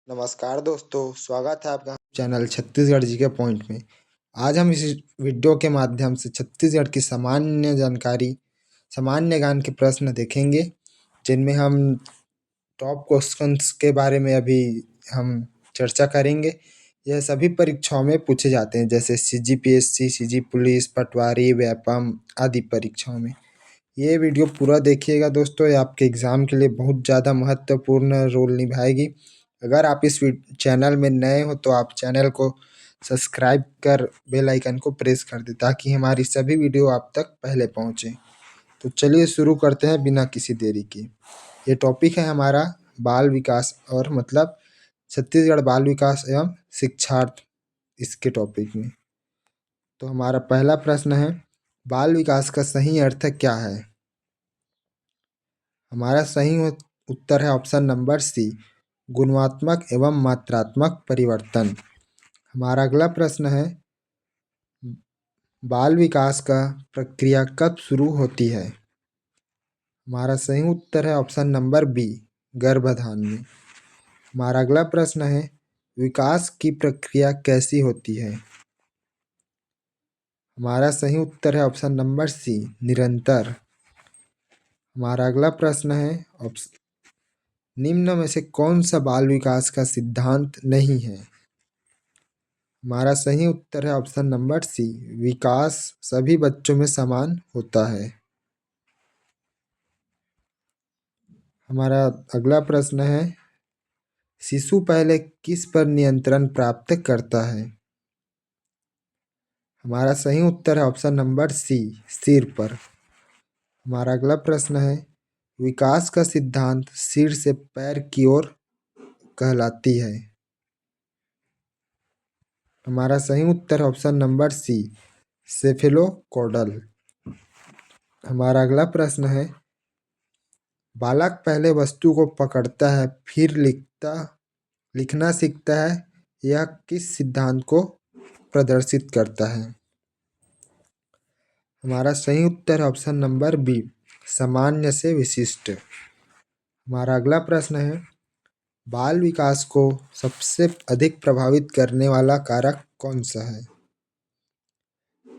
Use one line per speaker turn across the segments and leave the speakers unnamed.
नमस्कार दोस्तों, स्वागत है आपका चैनल छत्तीसगढ़ जी के पॉइंट में। आज हम इस वीडियो के माध्यम से छत्तीसगढ़ की सामान्य जानकारी, सामान्य ज्ञान के प्रश्न देखेंगे, जिनमें हम टॉप क्वेश्चंस के बारे में अभी हम चर्चा करेंगे। यह सभी परीक्षाओं में पूछे जाते हैं, जैसे CGPSC, CG पुलिस, पटवारी, व्यापम आदि परीक्षाओं में। ये वीडियो पूरा देखिएगा दोस्तों, ये आपके एग्ज़ाम के लिए बहुत ज़्यादा महत्वपूर्ण रोल निभाएगी। अगर आप इस चैनल में नए हो तो आप चैनल को सब्सक्राइब कर बेल आइकन को प्रेस कर दें, ताकि हमारी सभी वीडियो आप तक पहले पहुँचे। तो चलिए शुरू करते हैं बिना किसी देरी के। ये टॉपिक है हमारा बाल विकास, और मतलब छत्तीसगढ़ बाल विकास एवं शिक्षार्थ, इसके टॉपिक में। तो हमारा पहला प्रश्न है, बाल विकास का सही अर्थ क्या है? हमारा सही उत्तर है ऑप्शन नंबर सी, गुणात्मक एवं मात्रात्मक परिवर्तन। हमारा अगला प्रश्न है, बाल विकास का प्रक्रिया कब शुरू होती है? हमारा सही उत्तर है ऑप्शन नंबर बी, गर्भाधान में। हमारा अगला प्रश्न है, विकास की प्रक्रिया कैसी होती है? हमारा सही उत्तर है ऑप्शन नंबर सी, निरंतर। हमारा अगला प्रश्न है, निम्न में से कौन सा बाल विकास का सिद्धांत नहीं है? हमारा सही उत्तर है ऑप्शन नंबर सी, विकास सभी बच्चों में समान होता है। हमारा अगला प्रश्न है, शिशु पहले किस पर नियंत्रण प्राप्त करता है? हमारा सही उत्तर है ऑप्शन नंबर सी, सिर पर। हमारा अगला प्रश्न है, विकास का सिद्धांत सिर से पैर की ओर कहलाती है। हमारा सही उत्तर है ऑप्शन नंबर सी, सेफेलोकॉडल। हमारा अगला प्रश्न है, बालक पहले वस्तु को पकड़ता है फिर लिखना सीखता है, यह किस सिद्धांत को प्रदर्शित करता है? हमारा सही उत्तर है ऑप्शन नंबर बी, सामान्य से विशिष्ट। हमारा अगला प्रश्न है, बाल विकास को सबसे अधिक प्रभावित करने वाला कारक कौन सा है?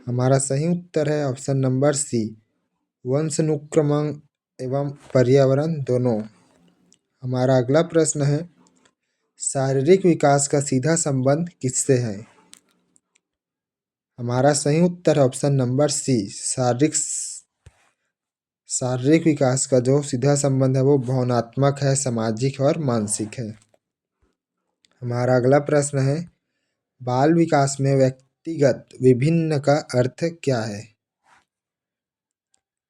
हमारा सही उत्तर है ऑप्शन नंबर सी, वंशानुक्रमण एवं पर्यावरण दोनों। हमारा अगला प्रश्न है, शारीरिक विकास का सीधा संबंध किससे है? हमारा सही उत्तर है ऑप्शन नंबर सी, शारीरिक विकास का जो सीधा संबंध है वो भावनात्मक है, सामाजिक और मानसिक है। हमारा अगला प्रश्न है, बाल विकास में व्यक्तिगत विभिन्न का अर्थ क्या है?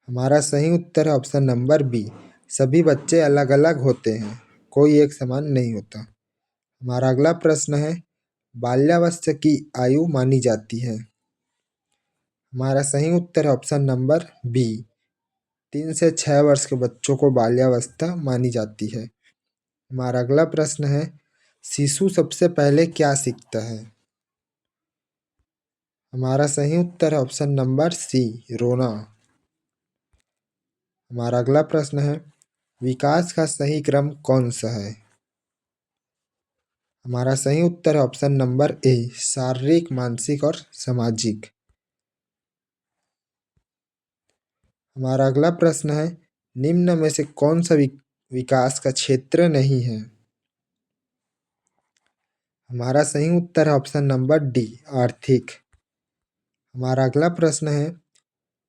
हमारा सही उत्तर है ऑप्शन नंबर बी, सभी बच्चे अलग अलग होते हैं, कोई एक समान नहीं होता। हमारा अगला प्रश्न है, बाल्यावस्था की आयु मानी जाती है। हमारा सही उत्तर है ऑप्शन नंबर बी, 3 से 6 वर्ष के बच्चों को बाल्यावस्था मानी जाती है। हमारा अगला प्रश्न है, शिशु सबसे पहले क्या सीखता है? हमारा सही उत्तर है ऑप्शन नंबर सी, रोना। हमारा अगला प्रश्न है, विकास का सही क्रम कौन सा है? हमारा सही उत्तर है ऑप्शन नंबर ए, शारीरिक, मानसिक और सामाजिक। हमारा अगला प्रश्न है, निम्न में से कौन सा विकास का क्षेत्र नहीं है? हमारा सही उत्तर है ऑप्शन नंबर डी, आर्थिक। हमारा अगला प्रश्न है,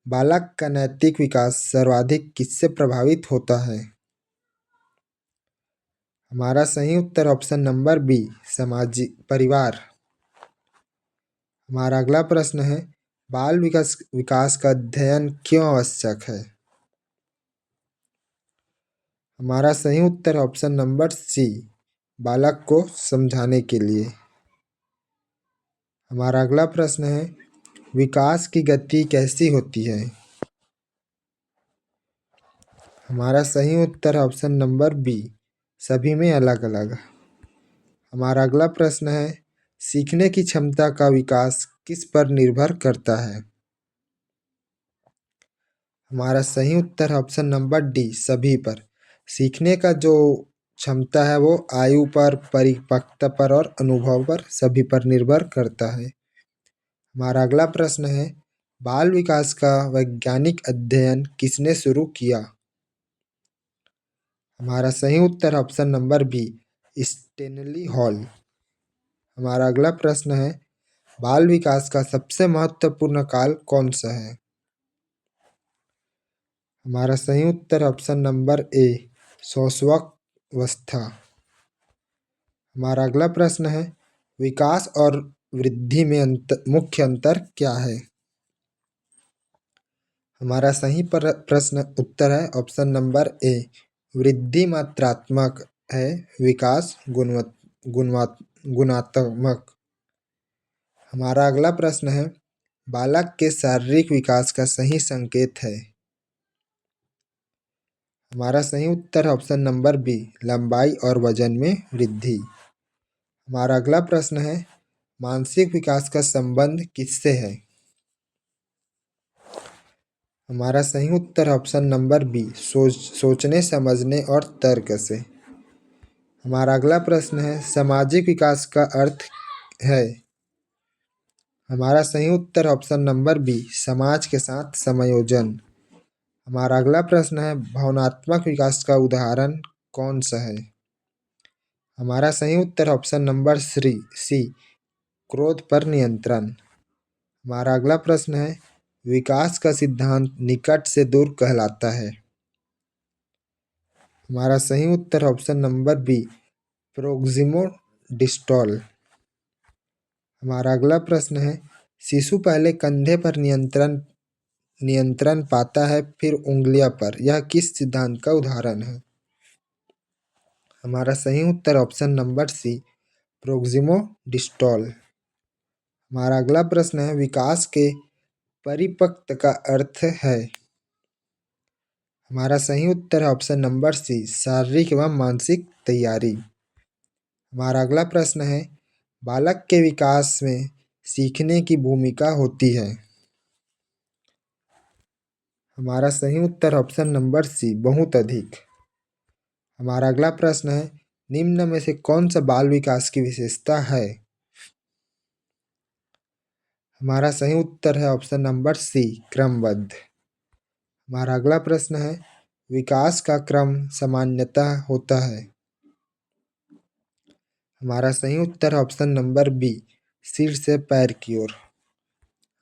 बालक का नैतिक विकास सर्वाधिक किससे प्रभावित होता है? हमारा सही उत्तर ऑप्शन नंबर बी, सामाजिक, परिवार। हमारा अगला प्रश्न है, बाल विकास का अध्ययन क्यों आवश्यक है? हमारा सही उत्तर ऑप्शन नंबर सी, बालक को समझाने के लिए। हमारा अगला प्रश्न है, विकास की गति कैसी होती है? हमारा सही उत्तर ऑप्शन नंबर बी, सभी में अलग अलग। हमारा अगला प्रश्न है, सीखने की क्षमता का विकास किस पर निर्भर करता है? हमारा सही उत्तर ऑप्शन नंबर डी, सभी पर। सीखने का जो क्षमता है वो आयु पर, परिपक्वता पर और अनुभव पर, सभी पर निर्भर करता है। हमारा अगला प्रश्न है, बाल विकास का वैज्ञानिक अध्ययन किसने शुरू किया? हमारा सही उत्तर option number B, Stanley Hall. हमारा अगला प्रश्न है, बाल विकास का सबसे महत्वपूर्ण काल कौन सा है? हमारा सही उत्तर ऑप्शन नंबर ए, शैशवावस्था। हमारा अगला प्रश्न है, विकास और वृद्धि में मुख्य अंतर क्या है? हमारा सही प्रश्न उत्तर है ऑप्शन नंबर ए, वृद्धि मात्रात्मक है, विकास गुणात्मक। हमारा अगला प्रश्न है, बालक के शारीरिक विकास का सही संकेत है? हमारा सही उत्तर ऑप्शन नंबर बी, लंबाई और वजन में वृद्धि। हमारा अगला प्रश्न है, मानसिक विकास का संबंध किससे है? हमारा सही उत्तर ऑप्शन नंबर बी, सोचने समझने और तर्क से। हमारा अगला प्रश्न है, सामाजिक विकास का अर्थ है? हमारा सही उत्तर ऑप्शन नंबर बी, समाज के साथ समायोजन। हमारा अगला प्रश्न है, भावनात्मक विकास का उदाहरण कौन सा है? हमारा सही उत्तर ऑप्शन नंबर सी, क्रोध पर नियंत्रण। हमारा अगला प्रश्न है, विकास का सिद्धांत निकट से दूर कहलाता है? हमारा सही उत्तर ऑप्शन नंबर बी, प्रोक्सिमो डिस्टॉल। हमारा अगला प्रश्न है, शिशु पहले कंधे पर नियंत्रण नियंत्रण पाता है फिर उंगलियों पर, यह किस सिद्धांत का उदाहरण है? हमारा सही उत्तर ऑप्शन नंबर सी, प्रोक्सिमो डिस्टॉल। हमारा अगला प्रश्न है, विकास के परिपक्व का अर्थ है? हमारा सही उत्तर है ऑप्शन नंबर सी, शारीरिक एवं मानसिक तैयारी। हमारा अगला प्रश्न है, बालक के विकास में सीखने की भूमिका होती है? हमारा सही उत्तर ऑप्शन नंबर सी, बहुत अधिक। हमारा अगला प्रश्न है, निम्न में से कौन सा बाल विकास की विशेषता है? हमारा सही उत्तर है ऑप्शन नंबर सी, क्रमबद्ध। हमारा अगला प्रश्न है, विकास का क्रम सामान्यतः होता है? हमारा सही उत्तर है ऑप्शन नंबर बी, सिर से पैर की ओर।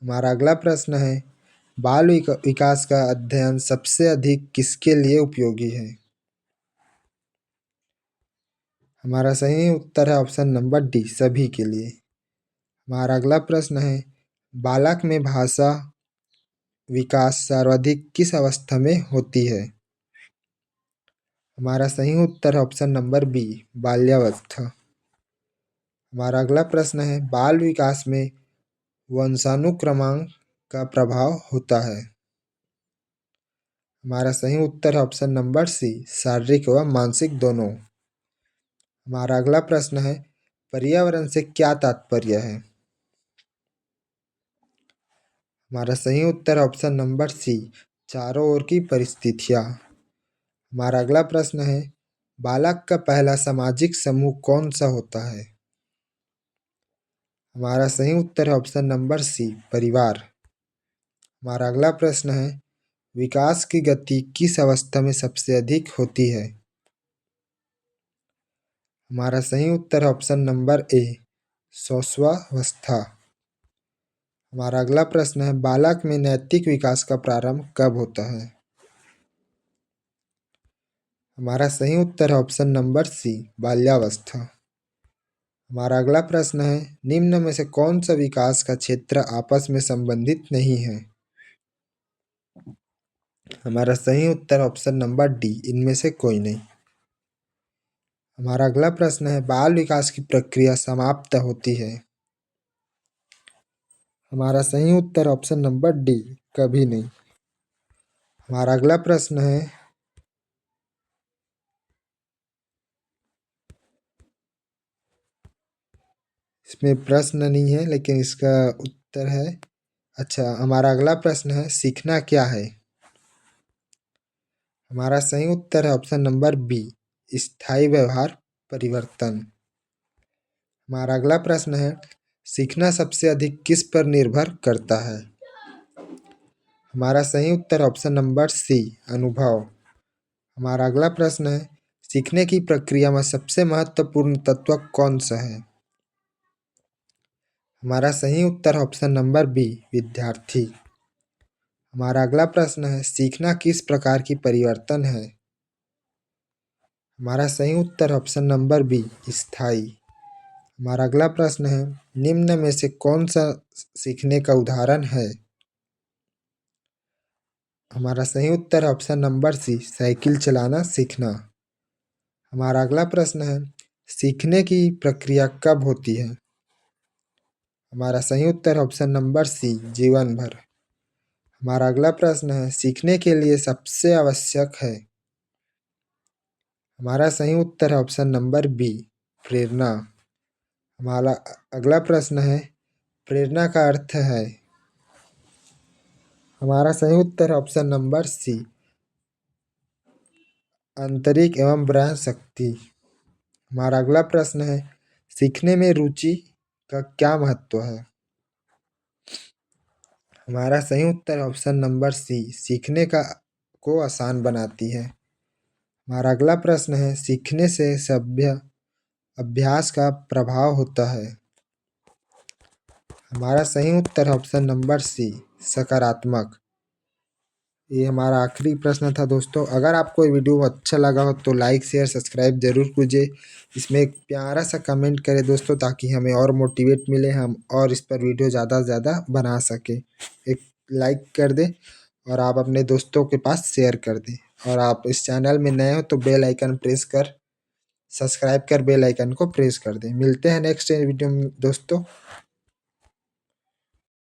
हमारा अगला प्रश्न है, बाल विकास का अध्ययन सबसे अधिक किसके लिए उपयोगी है? हमारा सही उत्तर है ऑप्शन नंबर डी, सभी के लिए। हमारा अगला प्रश्न है, बालक में भाषा विकास सर्वाधिक किस अवस्था में होती है? हमारा सही उत्तर है ऑप्शन नंबर बी, बाल्यावस्था। हमारा अगला प्रश्न है, बाल विकास में वंशानुक्रमांक का प्रभाव होता है? हमारा सही उत्तर है ऑप्शन नंबर सी, शारीरिक व मानसिक दोनों। हमारा अगला प्रश्न है, पर्यावरण से क्या तात्पर्य है? हमारा सही उत्तर ऑप्शन नंबर सी, चारों ओर की परिस्थितियाँ। हमारा अगला प्रश्न है, बालक का पहला सामाजिक समूह कौन सा होता है? हमारा सही उत्तर है ऑप्शन नंबर सी, परिवार। हमारा अगला प्रश्न है, विकास की गति किस अवस्था में सबसे अधिक होती है? हमारा सही उत्तर है ऑप्शन नंबर ए, शैशवावस्था। हमारा अगला प्रश्न है, बालक में नैतिक विकास का प्रारंभ कब होता है? हमारा सही उत्तर है ऑप्शन नंबर सी, बाल्यावस्था। हमारा अगला प्रश्न है, निम्न में से कौन सा विकास का क्षेत्र आपस में संबंधित नहीं है? हमारा सही उत्तर ऑप्शन नंबर डी, इनमें से कोई नहीं। हमारा अगला प्रश्न है, बाल विकास की प्रक्रिया समाप्त होती है? हमारा सही उत्तर ऑप्शन नंबर डी, कभी नहीं। हमारा अगला प्रश्न है, इसमें प्रश्न नहीं है लेकिन इसका उत्तर है। अच्छा, हमारा अगला प्रश्न है, सीखना क्या है? हमारा सही उत्तर है ऑप्शन नंबर बी, स्थायी व्यवहार परिवर्तन। हमारा अगला प्रश्न है, सीखना सबसे अधिक किस पर निर्भर करता है? हमारा सही उत्तर ऑप्शन नंबर सी, अनुभव। हमारा अगला प्रश्न है, सीखने की प्रक्रिया में सबसे महत्वपूर्ण तत्व कौन सा है? हमारा सही उत्तर ऑप्शन नंबर बी, विद्यार्थी। हमारा अगला प्रश्न है, सीखना किस प्रकार की परिवर्तन है? हमारा सही उत्तर ऑप्शन नंबर बी, स्थायी। हमारा अगला प्रश्न है, निम्न में से कौन सा सीखने का उदाहरण है? हमारा सही उत्तर ऑप्शन नंबर सी, साइकिल चलाना सीखना। हमारा अगला प्रश्न है, सीखने की प्रक्रिया कब होती है? हमारा सही उत्तर ऑप्शन नंबर सी, जीवन भर। हमारा अगला प्रश्न है, सीखने के लिए सबसे आवश्यक है? हमारा सही उत्तर है ऑप्शन नंबर बी, प्रेरणा। हमारा अगला प्रश्न है, प्रेरणा का अर्थ है? हमारा सही उत्तर है ऑप्शन नंबर सी, आंतरिक एवं बाह्य शक्ति। हमारा अगला प्रश्न है, सीखने में रुचि का क्या महत्व है? हमारा सही उत्तर ऑप्शन नंबर सी, सीखने का को आसान बनाती है। हमारा अगला प्रश्न है, सीखने से सभ्य अभ्यास का प्रभाव होता है? हमारा सही उत्तर ऑप्शन नंबर सी, सकारात्मक। ये हमारा आखिरी प्रश्न था दोस्तों। अगर आपको ये वीडियो अच्छा लगा हो तो लाइक शेयर सब्सक्राइब जरूर कीजिए। इसमें एक प्यारा सा कमेंट करें दोस्तों, ताकि हमें और मोटिवेट मिले, हम और इस पर वीडियो ज़्यादा से ज़्यादा बना सके। एक लाइक कर दें और आप अपने दोस्तों के पास शेयर कर दें। और आप इस चैनल में नए हो तो बेल आइकन प्रेस कर सब्सक्राइब कर बेल आइकन को प्रेस कर दें। मिलते हैं नेक्स्ट वीडियो में दोस्तों।